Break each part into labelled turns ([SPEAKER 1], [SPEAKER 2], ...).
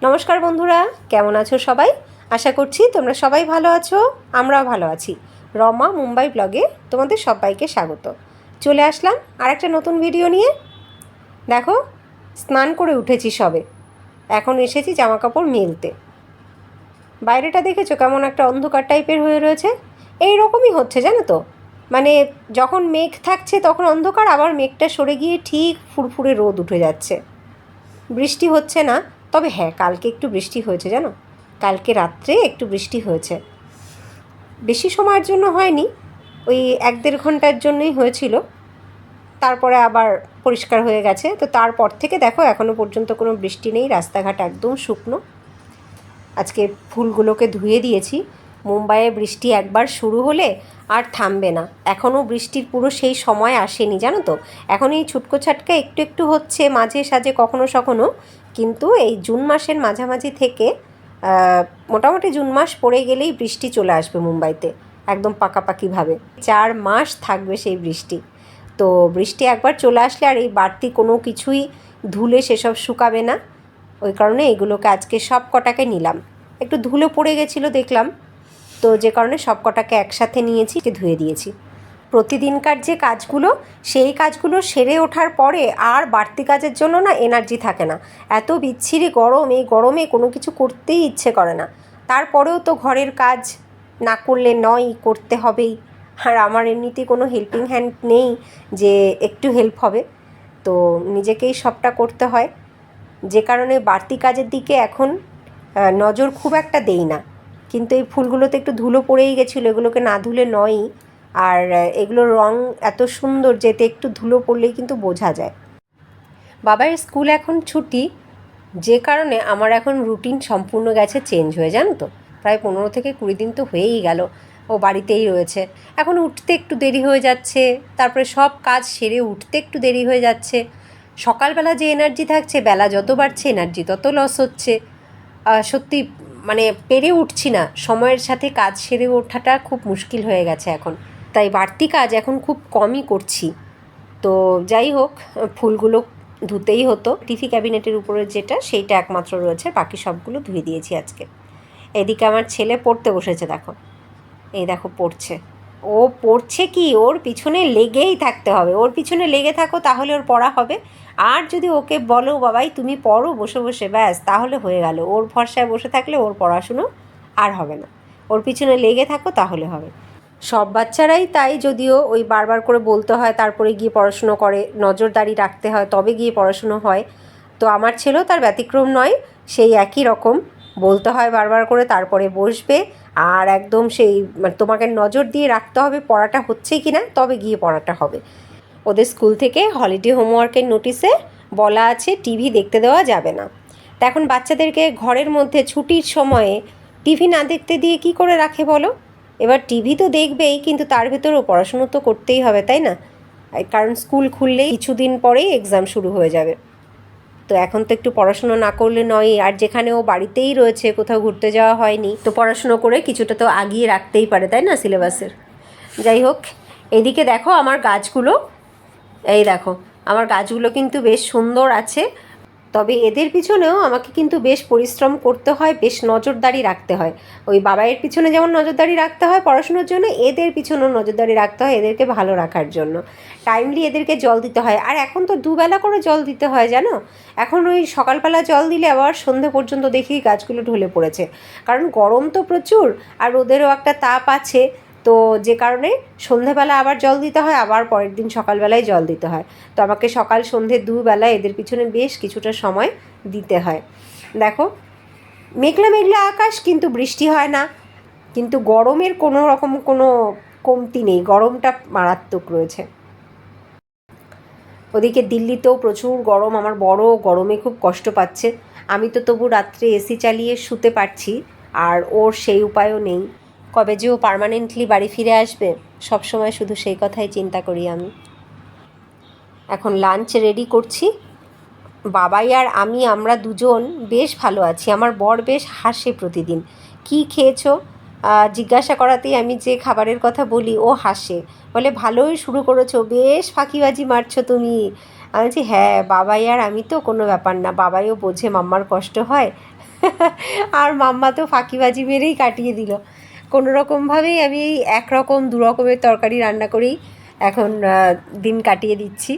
[SPEAKER 1] নমস্কার বন্ধুরা, কেমন আছো সবাই? আশা করছি তোমরা সবাই ভালো আছো, আমরাও ভালো আছি। রমা মুম্বাই ব্লগে তোমাদের সবাইকে স্বাগত। চলে আসলাম আর একটা নতুন ভিডিও নিয়ে। দেখো, স্নান করে উঠেছি সবে, এখন এসেছি জামাকাপড় মেলতে। বাইরেটা দেখেছো কেমন একটা অন্ধকার টাইপের হয়ে রয়েছে? এই রকমই হচ্ছে জানো তো, মানে যখন মেঘ থাকছে তখন অন্ধকার, আবার মেঘটা সরে গিয়ে ঠিক ফুরফুরে রোদ উঠে যাচ্ছে। বৃষ্টি হচ্ছে না, তবে হ্যাঁ, কালকে একটু বৃষ্টি হয়েছে জানো। কালকে রাত্রে একটু বৃষ্টি হয়েছে, বেশি সময়ের জন্য হয়নি, ওই 1-1.5 ঘন্টার জন্যই হয়েছিল। তারপরে আবার পরিষ্কার হয়ে গেছে। তো তারপর থেকে দেখো এখনও পর্যন্ত কোনো বৃষ্টি নেই, রাস্তাঘাট একদম শুকনো। আজকে ফুলগুলোকে ধুয়ে দিয়েছি। মুম্বাইয়ে বৃষ্টি একবার শুরু হলে আর থামবে না। এখনও বৃষ্টির পুরো সেই সময় আসেনি জানো তো। এখন এই ছুটকো ছাটকা একটু একটু হচ্ছে মাঝে সাঝে কখনো সখনো, কিন্তু এই জুন মাসের মাঝামাঝি থেকে মোটামুটি জুন মাস পড়ে গেলেই বৃষ্টি চলে আসবে মুম্বাইতে, একদম পাকাপাকিভাবে 4 মাস থাকবে সেই বৃষ্টি। তো বৃষ্টি একবার চলে আসলে আর এই বাড়তি কোনো কিছুই ধুলে সেসব শুকাবে না। ওই কারণে এগুলোকে আজকে সব কটাকে নিলাম। একটু ধুলো পড়ে গেছিলো দেখলাম, তো যে কারণে সব কটাকে একসাথে নিয়েছি, ধুয়ে দিয়েছি। প্রতিদিনকার যে কাজগুলো, সেই কাজগুলো সেরে ওঠার পরে আর বাড়তি কাজের জন্য না এনার্জি থাকে না। এত বিচ্ছিরি গরম, এই গরমে কোনো কিছু করতেই ইচ্ছে করে না। তারপরেও তো ঘরের কাজ না করলে নয়, করতে হবেই। আর আমার এমনিতেই কোনো হেল্পিং হ্যান্ড নেই যে একটু হেল্প হবে, তো নিজেকেই সবটা করতে হয়। যে কারণে বাড়তি কাজের দিকে এখন নজর খুব একটা দেই না। কিন্তু এই ফুলগুলোতে একটু ধুলো পড়েই গেছিলো, এগুলোকে না ধুলে নয়ই। আর এগুলোর রং এত সুন্দর যে এতে একটু ধুলো পড়লেই কিন্তু বোঝা যায়। বাবার স্কুল এখন ছুটি, যে কারণে আমার এখন রুটিন সম্পূর্ণ গেছে চেঞ্জ হয়ে, জানো তো। প্রায় 15 থেকে 20 দিন তো হয়েই গেল ও বাড়িতেই রয়েছে। এখন উঠতে একটু দেরি হয়ে যাচ্ছে, তারপরে সব কাজ সেরে উঠতে একটু দেরি হয়ে যাচ্ছে। সকালবেলা যে এনার্জি থাকছে, বেলা যত বাড়ছে এনার্জি তত লস হচ্ছে। সত্যি মানে পেরে উঠছি না, সময়ের সাথে কাজ সেরে ওঠাটা খুব মুশকিল হয়ে গেছে এখন। তাই বাড়তি কাজ এখন খুব কমই করছি। তো যাই হোক, ফুলগুলো ধুতেই হতো। টিভি ক্যাবিনেটের উপরে যেটা, সেইটা একমাত্র রয়েছে, বাকি সবগুলো ধুয়ে দিয়েছি আজকে। এদিকে আমার ছেলে পড়তে বসেছে, দেখো, এই দেখো পড়ছে। ও পড়ছে কি, ওর পিছনে লেগেই থাকতে হবে। ওর পিছনে লেগে থাকো, তাহলে ওর পড়া হবে। আর যদি ওকে বলো বাবাই তুমি পড়ো বসে বসে, ব্যাস তাহলে হয়ে গেল। ওর ভরসায় বসে থাকলে ওর পড়াশুনো আর হবে না। ওর পিছনে লেগে থাকো তাহলে হবে। সব বাচ্চারাই তাই, যদিও ওই বারবার করে বলতে হয়, তারপরে গিয়ে পড়াশুনো করে, নজরদারি রাখতে হয়, তবে গিয়ে পড়াশুনো হয়। তো আমার ছেলেও তার ব্যতিক্রম নয়, সেই একই রকম বলতে হয় বারবার করে, তারপরে বসবে। আর একদম সেই তোমাকে নজর দিয়ে রাখতে হবে পড়াটা হচ্ছে কি না, তবে গিয়ে পড়াটা হবে। ওদের স্কুল থেকে হলিডে হোমওয়ার্কের নোটিশে বলা আছে টিভি দেখতে দেওয়া যাবে না। তা এখন বাচ্চাদেরকে ঘরের মধ্যে ছুটির সময়ে টিভি না দেখতে দিয়ে কি করে রাখে বলো? এবার টিভি তো দেখবেই, কিন্তু তার ভেতরেও পড়াশুনো তো করতেই হবে, তাই না? কারণ স্কুল খুললেই কিছুদিন পরেই এক্সাম শুরু হয়ে যাবে। তো এখন তো একটু পড়াশুনো না করলে নয়। আর যেখানে ও বাড়িতেই রয়েছে, কোথাও ঘুরতে যাওয়া হয়নি, তো পড়াশুনো করে কিছুটা তো আগিয়ে রাখতেই পারে, তাই না, সিলেবাসের। যাই হোক, এদিকে দেখো আমার গাছগুলো, এই দেখো আমার গাছগুলো কিন্তু বেশ সুন্দর আছে। তবে এদের পিছনেও আমাকে কিন্তু বেশ পরিশ্রম করতে হয়, বেশ নজরদারি রাখতে হয়। ওই বাবাইয়ের পিছনে যেমন নজরদারি রাখতে হয় পড়াশুনোর জন্য, এদের পিছনেও নজরদারি রাখতে হয় এদেরকে ভালো রাখার জন্য। টাইমলি এদেরকে জল দিতে হয়। আর এখন তো দুবেলা করে জল দিতে হয় জানো। এখন ওই সকালবেলা জল দিলে আবার সন্ধে পর্যন্ত দেখি গাছগুলো ঢলে পড়েছে, কারণ গরম তো প্রচুর, আর ওদেরও একটা তাপ আছে। তো যে কারণে সন্ধেবেলা আবার জল দিতে হয়, আবার পরের দিন সকালবেলায় জল দিতে হয়। তো আমাকে সকাল সন্ধে দুবেলা এদের পিছনে বেশ কিছুটা সময় দিতে হয়। দেখো, মেঘলা মেঘলা আকাশ, কিন্তু বৃষ্টি হয় না। কিন্তু গরমের কোনো রকম কোনো কমতি নেই, গরমটা মারাত্মক রয়েছে। ওদিকে দিল্লিতেও প্রচুর গরম, আমার বড় গরমে খুব কষ্ট পাচ্ছে। আমি তো তবু রাত্রে এসি চালিয়ে শুতে পারছি, আর ওর সেই উপায়ও নেই। কবে যে ও পার্মানেন্টলি বাড়ি ফিরে আসবে, সব সময় শুধু সেই কথাই চিন্তা করি আমি। এখন লাঞ্চ রেডি করছি। বাবাই আর আমরা দুজন বেশ ভালো আছি। আমার বর বেশ হাসে প্রতিদিন। কি খেয়েছো জিজ্ঞাসা করাতেই আমি যে খাবারের কথা বলি ও হাসে, বলে ভালোই শুরু করেছো, বেশ ফাঁকিবাজি মারছো তুমি। আমি বলছি হ্যাঁ, বাবাই আর আমি তো কোনো ব্যাপার না, বাবাইও বোঝে মাম্মার কষ্ট হয়। আর মাম্মা তো ফাঁকিবাজি মেরেই কাটিয়ে দিল। কোনো রকমভাবেই আমি এই একরকম দু রকমের তরকারি রান্না করেই এখন দিন কাটিয়ে দিচ্ছি।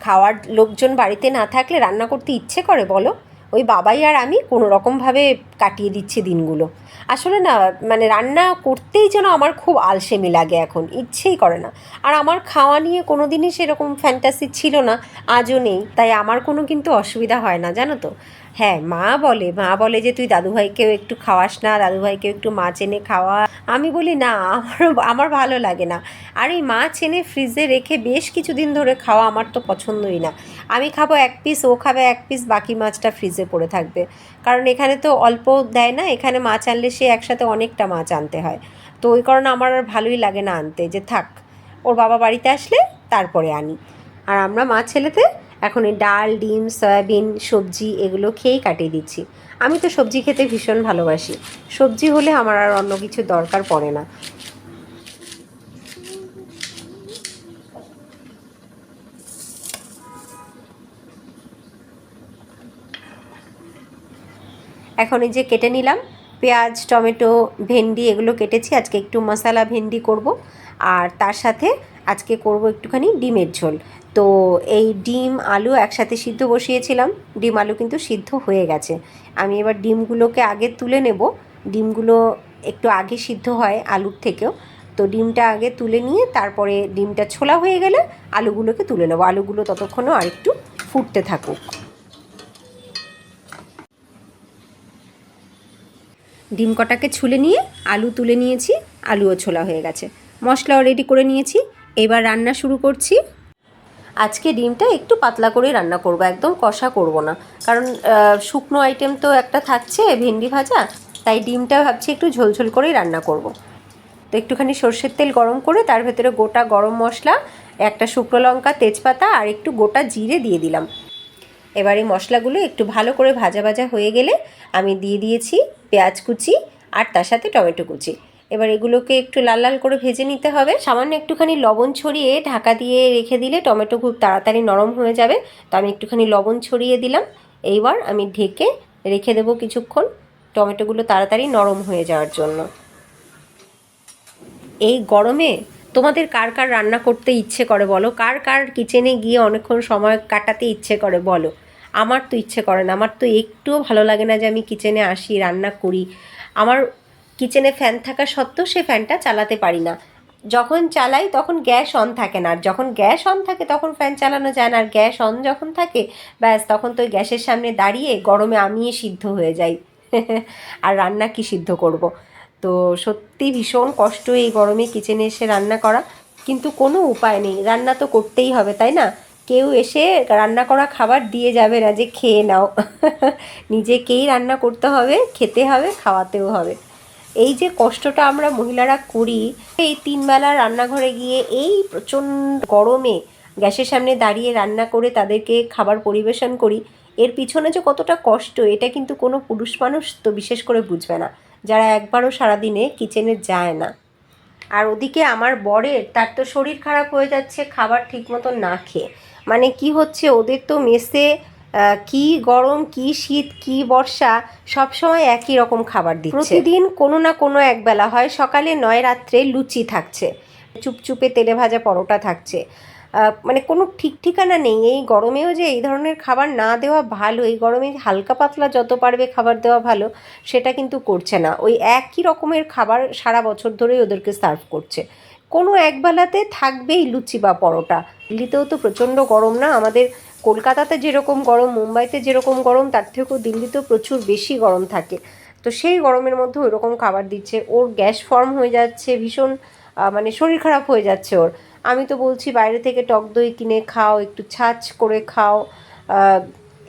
[SPEAKER 1] খাওয়ার লোকজন বাড়িতে না থাকলে রান্না করতে ইচ্ছে করে বলো? ওই বাবাই আর আমি কোনো রকমভাবে কাটিয়ে দিচ্ছি দিনগুলো। আসলে না মানে রান্না করতেই যেন আমার খুব আলসেমি লাগে, এখন ইচ্ছেই করে না। আর আমার খাওয়া নিয়ে কোনো দিনই সেরকম ফ্যান্টাসি ছিল না, আজও নেই, তাই আমার কোনো কিন্তু অসুবিধা হয় না জানো তো। হ্যাঁ, মা বলে যে তুই দাদুভাইকেও একটু খাওয়াস না, দাদুভাইকেও একটু মাছ এনে খাওয়া। আমি বলি না, আমার ভালো লাগে না। আর এই মাছ এনে ফ্রিজে রেখে বেশ কিছুদিন ধরে খাওয়া আমার তো পছন্দই না। আমি খাবো এক পিস, ও খাবে এক পিস, বাকি মাছটা ফ্রিজে পড়ে থাকবে। কারণ এখানে তো অল্প দেয় না, এখানে মাছ আনলে সে একসাথে অনেকটা মাছ আনতে হয়। তো ওই কারণে আমার আর ভালোই লাগে না আনতে, যে থাক ওর বাবা বাড়িতে আসলে তারপরে আনি। আর আমরা মা ছেলেতে এখন এই ডাল, ডিম, সয়াবিন, সবজি এগুলো খেয়েই কাটিয়ে দিচ্ছি। আমি তো সবজি খেতে ভীষণ ভালোবাসি, সবজি হলে আমার আর অন্য কিছু দরকার পড়ে না। এখন এই যে কেটে নিলাম পেঁয়াজ, টমেটো, ভেন্ডি এগুলো কেটেছি। আজকে একটু মশলা ভেন্ডি করব, আর তার সাথে আজকে করব একটুখানি ডিমের ঝোল। তো এই ডিম আলু একসাথে সিদ্ধ বসিয়েছিলাম, ডিম আলু কিন্তু সিদ্ধ হয়ে গেছে। আমি এবার ডিমগুলোকে আগে তুলে নেব। ডিমগুলো একটু আগে সিদ্ধ হয় আলুর থেকেও, তো ডিমটা আগে তুলে নিয়ে তারপরে ডিমটা ছোলা হয়ে গেলে আলুগুলোকে তুলে নেব। আলুগুলো ততক্ষণও আর একটু ফুটতে থাকুক। ডিম কটাকে ছুলে নিয়ে আলু তুলে নিয়েছি, আলুও ছোলা হয়ে গেছে, মশলাও রেডি করে নিয়েছি। এবার রান্না শুরু করছি। আজকে ডিমটা একটু পাতলা করেই রান্না করব, একদম কষা করব না, কারণ শুকনো আইটেম তো একটা থাকছে ভেন্ডি ভাজা, তাই ডিমটা ভাবছি একটু ঝোলঝোল করেই রান্না করব। তো একটুখানি সর্ষের তেল গরম করে তার ভেতরে গোটা গরম মশলা, একটা শুকনো লঙ্কা, তেজপাতা আর একটু গোটা জিরে দিয়ে দিলাম। এবার এই মশলাগুলো একটু ভালো করে ভাজা ভাজা হয়ে গেলে আমি দিয়ে দিয়েছি পেঁয়াজ কুচি আর তার সাথে টমেটো কুচি। এবার এগুলোকে একটু লাল লাল করে ভেজে নিতে হবে। সামান্য একটুখানি লবণ ছড়িয়ে ঢাকা দিয়ে রেখে দিলে টমেটো খুব তাড়াতাড়ি নরম হয়ে যাবে, তো আমি একটুখানি লবণ ছড়িয়ে দিলাম। এইবার আমি ঢেকে রেখে দেবো কিছুক্ষণ, টমেটোগুলো তাড়াতাড়ি নরম হয়ে যাওয়ার জন্য। এই গরমে তোমাদের কার কার রান্না করতে ইচ্ছে করে বলো? কার কার কিচেনে গিয়ে অনেকক্ষণ সময় কাটাতে ইচ্ছে করে বলো? আমার তো ইচ্ছে করে না, আমার তো একটুও ভালো লাগে না যে আমি কিচেনে আসি, রান্না করি। আমার কিচেনে ফ্যান থাকা সত্ত্বেও সে ফ্যানটা চালাতে পারি না। যখন চালাই তখন গ্যাস অন থাকে না, আর যখন গ্যাস অন থাকে তখন ফ্যান চালানো যায় না, আর গ্যাস অন যখন থাকে ব্যাস তখন তো ওই গ্যাসের সামনে দাঁড়িয়ে গরমে আমিই সিদ্ধ হয়ে যাই। আর রান্না কি সিদ্ধ করব? তো সত্যি ভীষণ কষ্ট এই গরমে কিচেনে এসে রান্না করা, কিন্তু কোনো উপায় নেই, রান্না তো করতেই হবে তাই না? কেউ এসে রান্না করা খাবার দিয়ে যাবে না যে খেয়ে নাও। নিজেকেই রান্না করতে হবে, খেতে হবে, খাওয়াতেও হবে। এই যে কষ্টটা আমরা মহিলারা করি, এই তিনবেলা রান্নাঘরে গিয়ে এই প্রচণ্ড গরমে গ্যাসের সামনে দাঁড়িয়ে রান্না করে তাদেরকে খাবার পরিবেশন করি, এর পিছনে যে কতটা কষ্ট এটা কিন্তু কোনো পুরুষ মানুষ তো বিশেষ করে বুঝবে না, যারা একবারও সারাদিনে কিচেনে যায় না। আর ওদিকে আমার বরের, তার তো শরীর খারাপ হয়ে যাচ্ছে খাবার ঠিক মতো না খেয়ে। মানে কি হচ্ছে ওদের তো মেসে কি গরম, কি শীত, কি বর্ষা, সব সময় একই রকম খাবার দিচ্ছে। প্রতিদিন কোনো না কোনো একবেলা হয় সকালে নয় রাত্রে লুচি থাকছে, চুপচুপে তেলে ভাজা পরোটা থাকছে। মানে কোনো ঠিক ঠিকানা নেই। এই গরমেও যে এই ধরনের খাবার না দেওয়া ভালো, এই গরমে হালকা পাতলা যত পারবে খাবার দেওয়া ভালো, সেটা কিন্তু করছে না। ওই একই রকমের খাবার সারা বছর ধরেই ওদেরকে সার্ভ করছে। কোনো একবেলাতে থাকবেই লুচি বা পরোটা। দিল্লিতেও তো প্রচণ্ড গরম না? আমাদের কলকাতাতে যেরকম গরম, মুম্বাইতে যেরকম গরম, তার থেকেও দিল্লিতেও প্রচুর বেশি গরম থাকে। তো সেই গরমের মধ্যে ওই রকম খাবার দিচ্ছে, ওর গ্যাস ফর্ম হয়ে যাচ্ছে ভীষণ, মানে শরীর খারাপ হয়ে যাচ্ছে ওর। আমি তো বলছি বাইরে থেকে টক দই কিনে খাও, একটু ছাঁচ করে খাও,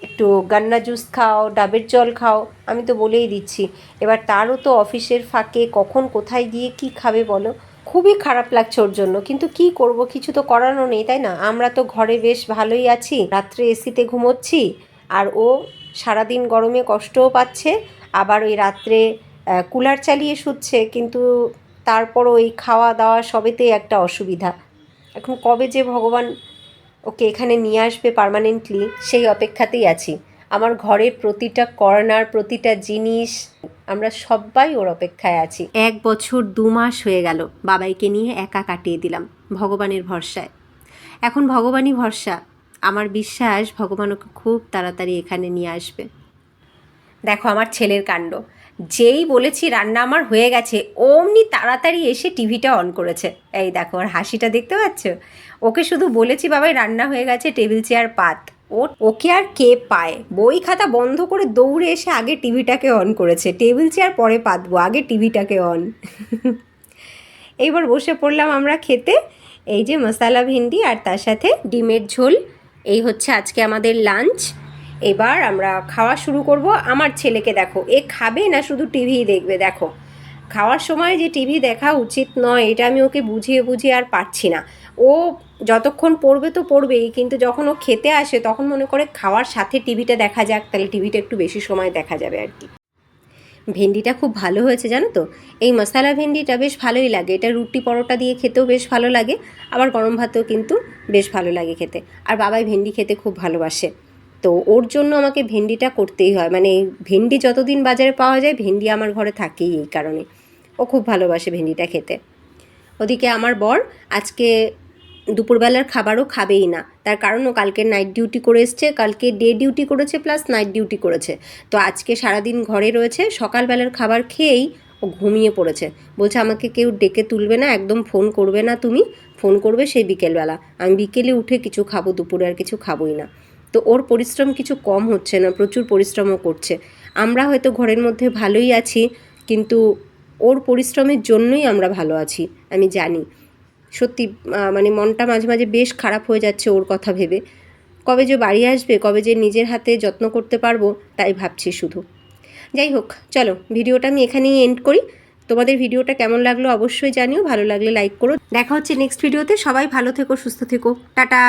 [SPEAKER 1] একটু গান্না জুস খাও, ডাবের জল খাও, আমি তো বলেই দিচ্ছি। এবার তারও তো অফিসের ফাঁকে কখন কোথায় গিয়ে কি খাবে বলো? খুবই খারাপ লাগছে ওর জন্য, কিন্তু কি করব, কিছু তো করানো নেই তাই না? আমরা তো ঘরে বেশ ভালোই আছি, রাত্রে এসিতে ঘুমোচ্ছি, আর ও সারাদিন গরমে কষ্টও পাচ্ছে, আবার ওই রাত্রে কুলার চালিয়ে শুচ্ছে, কিন্তু তারপরও ওই খাওয়া দাওয়া সবেতেই একটা অসুবিধা। এখন কবে যে ভগবান ওকে এখানে নিয়ে আসবে পার্মানেন্টলি, সেই অপেক্ষাতেই আছি। আমার ঘরের প্রতিটা কর্নার, প্রতিটা জিনিস, আমরা সবাই ওর অপেক্ষায় আছি। 1 বছর 2 মাস হয়ে গেল বাবাইকে নিয়ে একা কাটিয়ে দিলাম ভগবানের ভরসায়। এখন ভগবানই ভরসা, আমার বিশ্বাস ভগবান ওকে খুব তাড়াতাড়ি এখানে নিয়ে আসবে। দেখো আমার ছেলের কাণ্ড, যেই বলেছি রান্না আমার হয়ে গেছে অমনি তাড়াতাড়ি এসে টিভিটা অন করেছে। এই দেখো ওর হাসিটা দেখতে পাচ্ছ? ওকে শুধু বলেছি বাবাই রান্না হয়ে গেছে, টেবিল চেয়ার পাত, ওকে আর কে পায়? বই খাতা বন্ধ করে দৌড়ে এসে আগে টিভিটাকে অন করেছে, টেবিল চেয়ার পরে পাতবো, আগে টিভিটাকে অন। এইবার বসে পড়লাম আমরা খেতে। এই যে মশলা ভেন্ডি আর তার সাথে ডিমের ঝোল, এই হচ্ছে আজকে আমাদের লাঞ্চ। এবার আমরা খাওয়া শুরু করব। আমার ছেলেকে দেখো, এ খাবে না শুধু টিভি দেখবে। দেখো খাওয়ার সময় যে টিভি দেখা উচিত নয় এটা আমি ওকে বুঝিয়ে বুঝিয়ে আর পারছি না। ও যতক্ষণ পড়বে তো পড়বেই, কিন্তু যখন ও খেতে আসে তখন মনে করে খাওয়ার সাথে টিভিটা দেখা যাক, তাহলে টিভিটা একটু বেশি সময় দেখা যাবে আর কি। ভেন্ডিটা খুব ভালো হয়েছে জানো তো, এই মশলা ভেন্ডিটা বেশ ভালোই লাগে। এটা রুটি পরোটা দিয়ে খেতেও বেশ ভালো লাগে, আবার গরম ভাতেও কিন্তু বেশ ভালো লাগে খেতে। আর বাবাই ভেন্ডি খেতে খুব ভালোবাসে, তো ওর জন্য আমাকে ভেন্ডিটা করতেই হয়। মানে ভেন্ডি যতদিন বাজারে পাওয়া যায় ভেন্ডি আমার ঘরে থাকেই এই কারণে। ও খুব ভালোবাসে ভেন্ডিটা খেতে। ওদিকে আমার বর আজকে দুপুরবেলার খাবারও খাবেই না, তার কারণ ও কালকে নাইট ডিউটি করে এসছে, কালকে ডে ডিউটি করেছে প্লাস নাইট ডিউটি করেছে। তো আজকে সারাদিন ঘরে রয়েছে, সকালবেলার খাবার খেয়েই ও ঘুমিয়ে পড়েছে। বলছে আমাকে কেউ ডেকে তুলবে না, একদম ফোন করবে না, তুমি ফোন করবে সেই বিকেলবেলা, আমি বিকেলে উঠে কিছু খাবো, দুপুরে আর কিছু খাবোই না। তো ওর পরিশ্রম কিছু কম হচ্ছে না, প্রচুর পরিশ্রমও করছে। আমরা হয়তো ঘরের মধ্যে ভালোই আছি, কিন্তু ওর পরিশ্রমের জন্যই আমরা ভালো আছি, আমি জানি। সত্যি মানে মনটা মাঝে মাঝে বেশ খারাপ হয়ে যাচ্ছে ওর কথা ভেবে। কবে যে বাড়ি আসবে, কবে যে নিজের হাতে যত্ন করতে পারবো তাই ভাবছি শুধু। যাই হোক, চলো ভিডিওটা আমি এখানেই এন্ড করি। তোমাদের ভিডিওটা কেমন লাগলো অবশ্যই জানিও, ভালো লাগলে লাইক করো। দেখা হচ্ছে নেক্সট ভিডিওতে। সবাই ভালো থেকো, সুস্থ থেকো, টাটা।